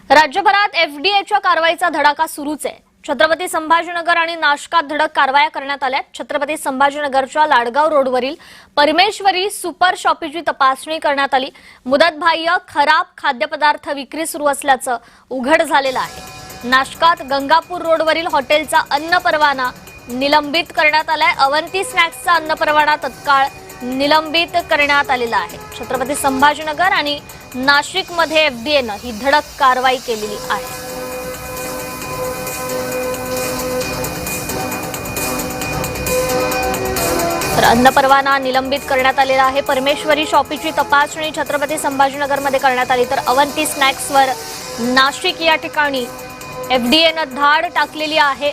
राज्यभरात एफडीएच्या कारवाईचा धडाका सुरूच आहे। छत्रपती संभाजीनगर आणि नाशकात धडक कारवाया करण्यात आल्या। छत्रपती संभाजीनगरच्या लाडगाव रोडवरील परमेश्वरी सुपर शॉपीची तपासणी करण्यात आली। मुदतबाह्य खराब खाद्यपदार्थ विक्री सुरू असल्याचं उघड झालेलं आहे। नाशकात गंगापूर रोडवरील हॉटेलचा अन्न परवाना निलंबित करण्यात आलाय। अवंती स्नॅक्सचा अन्न परवाना तत्काळ निलंबित करण्यात आलेला आहे। छत्रपती संभाजीनगर आणि नाशिकमध्ये एफडीएनं ही धडक कारवाई केलेली आहे। तर अन्न परवाना निलंबित करण्यात आलेला आहे। परमेश्वरी शॉपीची तपासणी छत्रपती संभाजीनगरमध्ये करण्यात आली, तर अवंती स्नॅक्सवर नाशिक या ठिकाणी एफडीएनं धाड टाकलेली आहे।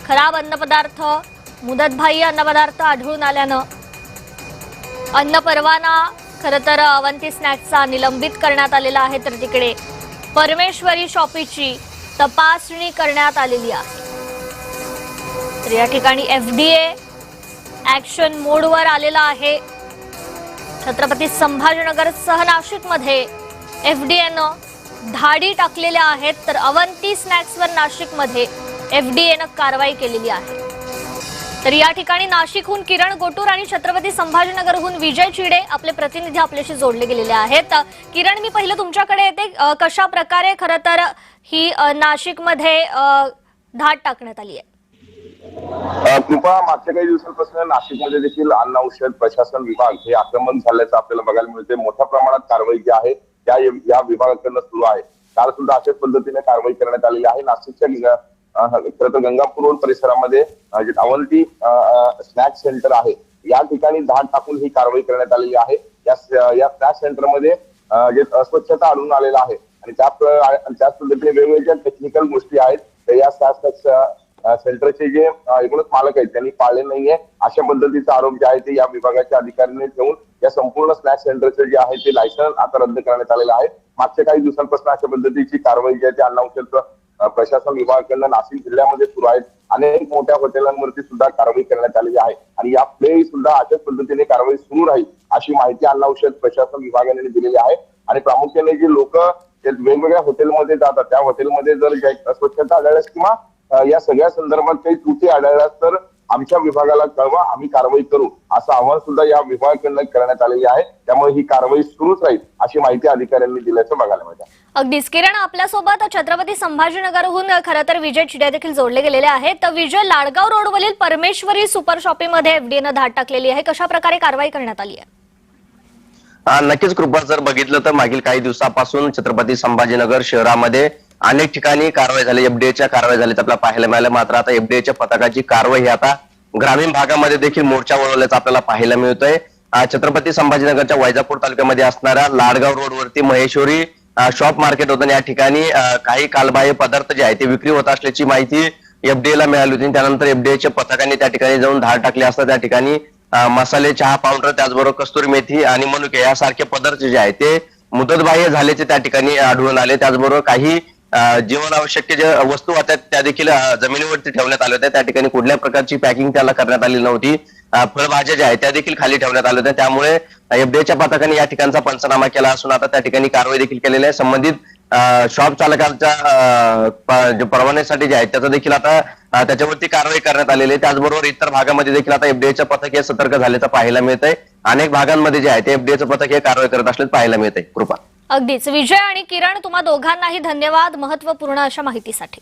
खराब अन्नपदार्थ, मुदतबाह्य अन्नपदार्थ आढळून आल्यानं अन्न परवाना खरं तर अवंती स्नॅक्सचा निलंबित करण्यात आलेला आहे, तर तिकडे परमेश्वरी शॉपीची तपासणी करण्यात आलेली आहे। तर या ठिकाणी एफडीए ऍक्शन मोडवर आलेला आहे। छत्रपती संभाजीनगर सह नाशिकमध्ये एफडीएनं धाडी टाकलेल्या आहेत, तर अवंती स्नॅक्सवर नाशिकमध्ये एफडीएनं कारवाई केलेली आहे। तर या ठिकाणी नाशिकहून किरण गोटूर आणि छत्रपती संभाजीनगरहून विजय चिडे आपले प्रतिनिधी आपल्याशी जोडले गेलेले आहेत। किरण, मी पहिलं तुमच्याकडे येते, कशा प्रकारे खरं तर ही नाशिकमध्ये धाड टाकण्यात आली आहे? कृपा, मागच्या काही दिवसांपासून नाशिकमध्ये देखील अन्न औषध प्रशासन विभाग हे आक्रमण झाल्याचं आपल्याला बघायला मिळते। मोठ्या प्रमाणात कारवाई जी आहे या विभागाकडून सुरू आहे। काल सुद्धा अशाच पद्धतीने कारवाई करण्यात आलेली आहे। नाशिकच्या खरं तर गंगापूर रोड परिसरामध्ये जे अवंती स्नॅक्स सेंटर आहे या ठिकाणी धाड टाकून ही कारवाई करण्यात आलेली आहे। या स्नॅक्स सेंटरमध्ये जे अस्वच्छता आढळून आलेला आहे आणि त्याच पद्धतीने वेगवेगळ्या टेक्निकल गोष्टी आहेत, तर या स्नॅक्स सेंटरचे जे एकूणच मालक आहेत त्यांनी पाळले नाहीये अशा पद्धतीचा आरोप जे आहे ते या विभागाच्या अधिकाऱ्यांनी ठेवून या संपूर्ण स्नॅक्स सेंटरचे जे आहे ते लायसन्स आता रद्द करण्यात आलेलं आहे। मागच्या काही दिवसांपासून अशा पद्धतीची कारवाई जी आहे ते अन्न औषध प्रशासन विभागाकडून नाशिक जिल्ह्यामध्ये सुरू आहेत। अनेक मोठ्या हॉटेलांवरती सुद्धा कारवाई करण्यात आलेली आहे आणि यापुढे सुद्धा अशाच पद्धतीने कारवाई सुरू राहील अशी माहिती अन्न औषध प्रशासन विभागाने दिलेली आहे। आणि प्रामुख्याने जे लोक वेगवेगळ्या हॉटेलमध्ये जातात त्या हॉटेलमध्ये जर अस्वच्छता आढळल्यास किंवा या सगळ्या संदर्भात काही त्रुटी आढळल्यास तर आमच्या विभागाला कळवा, आम्ही कारवाई करू असं आवाहन सुद्धा या विभागाकडून करण्यात आलेली आहे। त्यामुळे ही कारवाई सुरूच राहील अशी माहिती अधिकाऱ्यांनी दिल्याचं बघायला मिळतं। अगदीच किरण, आपल्यासोबत छत्रपती संभाजीनगरहून खरं तर विजय चिडे देखील जोडले गेलेले आहेत। तर विजय, लाडगाव रोडवरील परमेश्वरी सुपर शॉपीमध्ये एफडीएनं धाड टाकलेली आहे, कशा प्रकारे कारवाई करण्यात आली आहे? नक्कीच कृपा, जर बघितलं तर मागील काही दिवसापासून छत्रपती संभाजीनगर शहरामध्ये अनेक ठिकाणी कारवाई झाली, एफडीएच्या कारवाई झाली आपल्याला पाहायला मिळालं। मात्र आता एफडीएच्या पथकाची कारवाई ही आता ग्रामीण भागामध्ये देखील मोर्चा वळवल्याचं आपल्याला पाहायला मिळतंय। छत्रपती संभाजीनगरच्या वैजापूर तालुक्यामध्ये असणाऱ्या लाडगाव रोडवरती महेश्वरी शॉप मार्केट होतं। या ठिकाणी काही कालबाह्य पदार्थ जे आहे ते विक्री होत असल्याची माहिती एफडीएला मिळाली होती। त्यानंतर एफडीएच्या पथकाने त्या ठिकाणी जाऊन धाड टाकली असता त्या ठिकाणी मसाले, चहा पावडर, त्याचबरोबर कस्तुरी मेथी आणि मनुके यासारखे पदार्थ जे आहे ते मुदतबाह्य झाल्याचे त्या ठिकाणी आढळून आले। त्याचबरोबर काही जीवनावश्यक जे वस्तू होत्या त्या देखील जमिनीवरती ठेवण्यात आल्या होत्या। त्या ठिकाणी कुठल्या प्रकारची पॅकिंग त्याला करण्यात आलेली नव्हती। फळभाज्या ज्या आहेत त्या देखील खाली ठेवण्यात आल्या होत्या। त्यामुळे एफडीएच्या पथकाने या ठिकाणचा पंचनामा केला असून आता त्या ठिकाणी कारवाई देखील केलेली आहे। संबंधित शॉप चालकांच्या जे परवान्यासाठी जे आहे त्याचा देखील आता त्याच्यावरती कारवाई करण्यात आलेली आहे। त्याचबरोबर इतर भागामध्ये देखील आता एफडीएचं पथक हे सतर्क झाल्याचं पाहायला मिळतंय। अनेक भागांमध्ये जे आहे ते एफडीएचं पथक हे कारवाई करत असल्याचं पाहायला मिळतंय। कृपा, अगदीच विजय आणि किरण, तुम्हा दोघांनाही धन्यवाद महत्त्वपूर्ण अशा माहितीसाठी।